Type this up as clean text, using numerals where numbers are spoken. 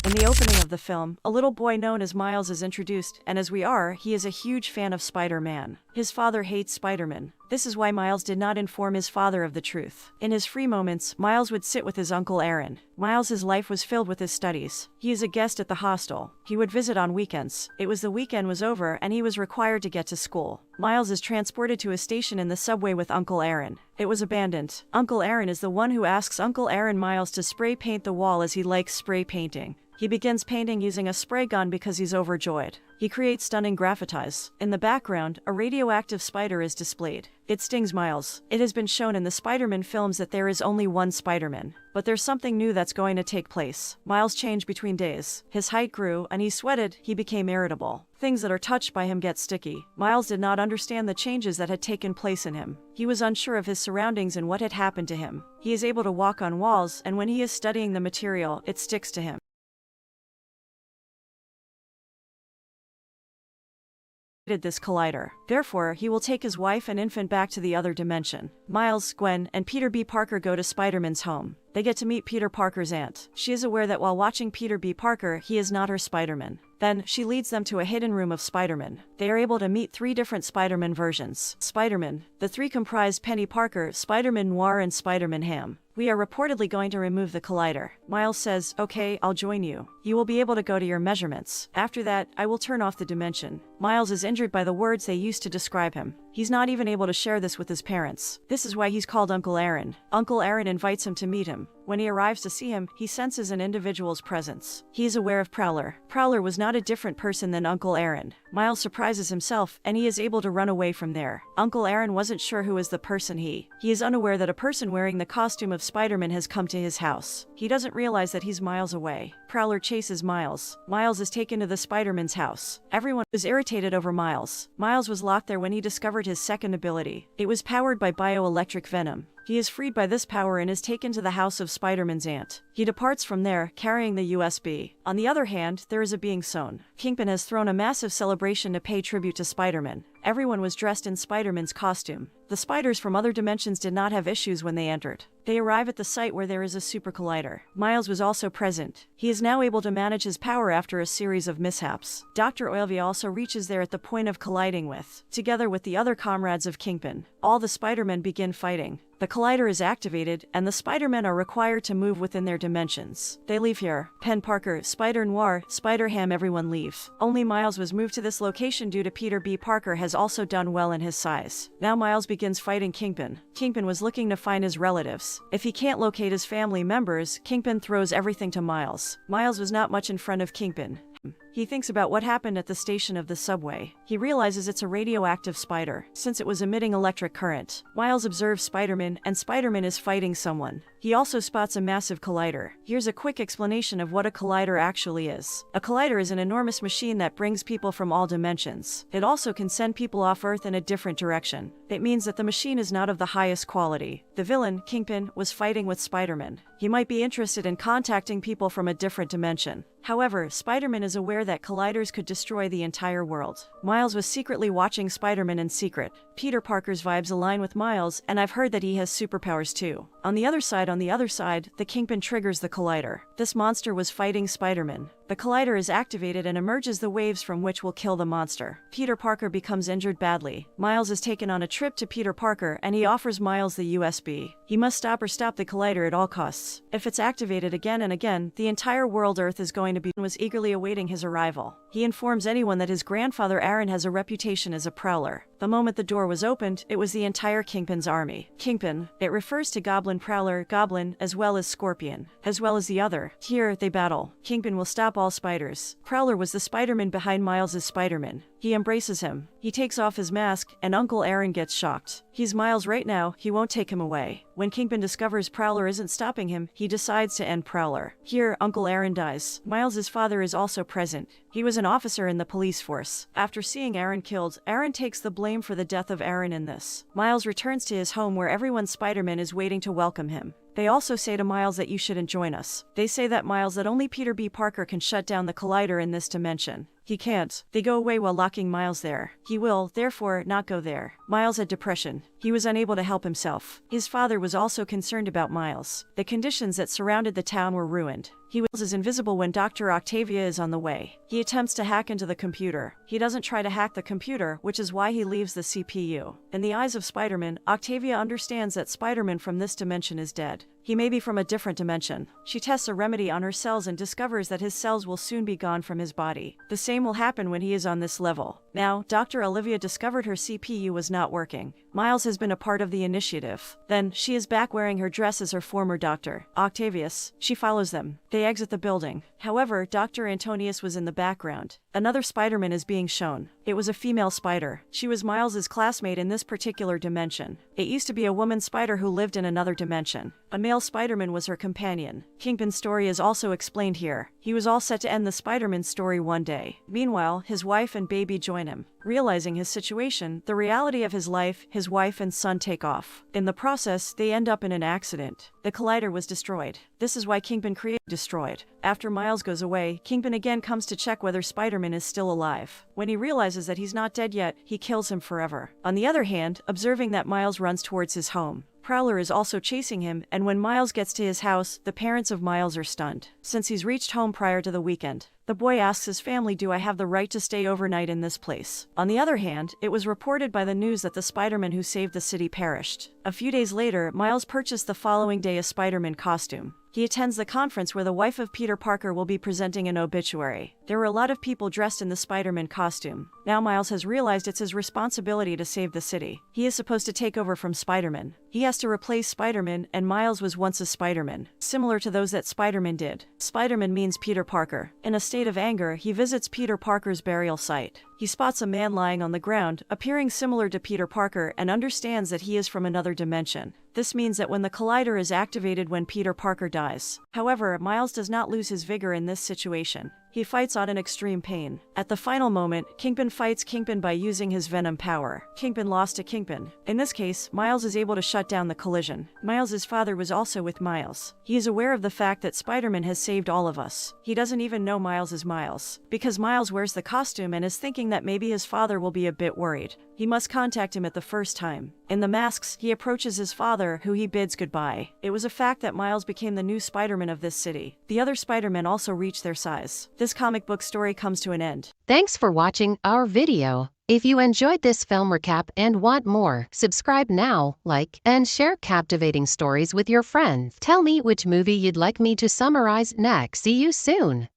In the opening of the film, a little boy known as Miles is introduced, and as we are, he is a huge fan of Spider-Man. His father hates Spider-Man. This is why Miles did not inform his father of the truth. In his free moments, Miles would sit with his uncle Aaron. Miles's life was filled with his studies. He is a guest at the hostel. He would visit on weekends. It was the weekend was over and he was required to get to school. Miles is transported to a station in the subway with Uncle Aaron. It was abandoned. Uncle Aaron is the one who asks Uncle Aaron Miles to spray paint the wall as he likes spray painting. He begins painting using a spray gun because he's overjoyed. He creates stunning graffitis. In the background, a radioactive spider is displayed. It stings Miles. It has been shown in the Spider-Man films that there is only one Spider-Man. But there's something new that's going to take place. Miles changed between days. His height grew, and he sweated. He became irritable. Things that are touched by him get sticky. Miles did not understand the changes that had taken place in him. He was unsure of his surroundings and what had happened to him. He is able to walk on walls, and when he is studying the material, it sticks to him. This collider. Therefore, he will take his wife and infant back to the other dimension. Miles, Gwen, and Peter B. Parker go to Spider-Man's home. They get to meet Peter Parker's aunt. She is aware that while watching Peter B. Parker, he is not her Spider-Man. Then, she leads them to a hidden room of Spider-Man. They are able to meet 3 different Spider-Man versions. Spider-Man. The 3 comprise Penny Parker, Spider-Man Noir, and Spider-Man Ham. We are reportedly going to remove the collider. Miles says, okay, I'll join you. You will be able to go to your measurements. After that, I will turn off the dimension. Miles is injured by the words they used to describe him. He's not even able to share this with his parents. This is why he's called Uncle Aaron. Uncle Aaron invites him to meet him. When he arrives to see him, he senses an individual's presence. He is aware of Prowler. Prowler was not a different person than Uncle Aaron. Miles surprises himself, and he is able to run away from there. Uncle Aaron wasn't sure who is the person he is unaware that a person wearing the costume of Spider-Man has come to his house. He doesn't realize that he's miles away. Prowler chases Miles. Miles is taken to the Spider-Man's house. Everyone was irritated over Miles. Miles was locked there when he discovered his second ability. It was powered by bioelectric venom. He is freed by this power and is taken to the house of Spider-Man's aunt. He departs from there, carrying the USB. On the other hand, there is a being sown. Kingpin has thrown a massive celebration to pay tribute to Spider-Man. Everyone was dressed in Spider-Man's costume. The spiders from other dimensions did not have issues when they entered. They arrive at the site where there is a super collider. Miles was also present. He is now able to manage his power after a series of mishaps. Dr. Oilvy also reaches there at the point of colliding with, together with the other comrades of Kingpin. All the Spider-Men begin fighting. The collider is activated, and the Spider-Men are required to move within their dimensions. They leave here. Penn Parker, Spider-Noir, Spider-Ham, everyone leave. Only Miles was moved to this location due to Peter B. Parker has also done well in his size. Now Miles begins fighting Kingpin. Kingpin was looking to find his relatives. If he can't locate his family members, Kingpin throws everything to Miles. Miles was not much in front of Kingpin. He thinks about what happened at the station of the subway. He realizes it's a radioactive spider, since it was emitting electric current. Miles observes Spider-Man, and Spider-Man is fighting someone. He also spots a massive collider. Here's a quick explanation of what a collider actually is. A collider is an enormous machine that brings people from all dimensions. It also can send people off Earth in a different direction. It means that the machine is not of the highest quality. The villain, Kingpin, was fighting with Spider-Man. He might be interested in contacting people from a different dimension. However, Spider-Man is aware that colliders could destroy the entire world. Miles was secretly watching Spider-Man in secret. Peter Parker's vibes align with Miles, and I've heard that he has superpowers too. On the other side, the Kingpin triggers the collider. This monster was fighting Spider-Man. The collider is activated and emerges the waves from which will kill the monster. Peter Parker becomes injured badly. Miles is taken on a trip to Peter Parker, and he offers Miles the USB. He must stop the collider at all costs. If it's activated again and again, the entire world Earth is going to be was eagerly awaiting his arrival. He informs anyone that his grandfather Aaron has a reputation as a prowler. The moment the door was opened, it was the entire Kingpin's army. Kingpin, it refers to Goblin Prowler, Goblin, as well as Scorpion, as well as the other. Here, they battle. Kingpin will stop all spiders. Prowler was the Spider-Man behind Miles' Spider-Man. He embraces him. He takes off his mask, and Uncle Aaron gets shocked. He's Miles right now, he won't take him away. When Kingpin discovers Prowler isn't stopping him, he decides to end Prowler. Here, Uncle Aaron dies. Miles' father is also present. He was an officer in the police force. After seeing Aaron killed, Aaron takes the blame for the death of Aaron in this. Miles returns to his home where everyone Spider-Man is waiting to welcome him. They also say to Miles that you shouldn't join us. They say that Miles that only Peter B. Parker can shut down the collider in this dimension. He can't. They go away while locking Miles there. He will, therefore, not go there. Miles had depression. He was unable to help himself. His father was also concerned about Miles. The conditions that surrounded the town were ruined. He was invisible when Dr. Octavia is on the way. He attempts to hack into the computer. He doesn't try to hack the computer, which is why he leaves the CPU. In the eyes of Spider-Man, Octavia understands that Spider-Man from this dimension is dead. He may be from a different dimension. She tests a remedy on her cells and discovers that his cells will soon be gone from his body. The same will happen when he is on this level. Now, Dr. Olivia discovered her CPU was not working. Miles has been a part of the initiative. Then, she is back wearing her dress as her former doctor, Octavius. She follows them. They exit the building. However, Dr. Antonius was in the background. Another Spider-Man is being shown. It was a female spider. She was Miles' classmate in this particular dimension. It used to be a woman spider who lived in another dimension. A male Spider-Man was her companion. Kingpin's story is also explained here. He was all set to end the Spider-Man story one day. Meanwhile, his wife and baby join him. Realizing his situation, the reality of his life, his wife and son take off. In the process, they end up in an accident. The collider was destroyed. This is why Kingpin created Destroyed. After Miles goes away, Kingpin again comes to check whether Spider-Man is still alive. When he realizes that he's not dead yet, he kills him forever. On the other hand, observing that Miles runs towards his home, Prowler is also chasing him, and when Miles gets to his house, the parents of Miles are stunned. Since he's reached home prior to the weekend, the boy asks his family, "Do I have the right to stay overnight in this place?" On the other hand, it was reported by the news that the Spider-Man who saved the city perished. A few days later, Miles purchased the following day a Spider-Man costume. He attends the conference where the wife of Peter Parker will be presenting an obituary. There were a lot of people dressed in the Spider-Man costume. Now Miles has realized it's his responsibility to save the city. He is supposed to take over from Spider-Man. He has to replace Spider-Man, and Miles was once a Spider-Man, similar to those that Spider-Man did. Spider-Man means Peter Parker. In a state of anger, he visits Peter Parker's burial site. He spots a man lying on the ground, appearing similar to Peter Parker, and understands that he is from another dimension. This means that when the collider is activated when Peter Parker dies. However, Miles does not lose his vigor in this situation. He fights on in extreme pain. At the final moment, Kingpin fights Kingpin by using his Venom power. Kingpin lost to Kingpin. In this case, Miles is able to shut down the collision. Miles' father was also with Miles. He is aware of the fact that Spider-Man has saved all of us. He doesn't even know Miles is Miles, because Miles wears the costume and is thinking that maybe his father will be a bit worried. He must contact him at the first time. In the masks, he approaches his father, who he bids goodbye. It was a fact that Miles became the new Spider-Man of this city. The other Spider-Men also reached their size. This comic book story comes to an end. Thanks for watching our video. If you enjoyed this film recap and want more, subscribe now, like, and share captivating stories with your friends. Tell me which movie you'd like me to summarize next. See you soon.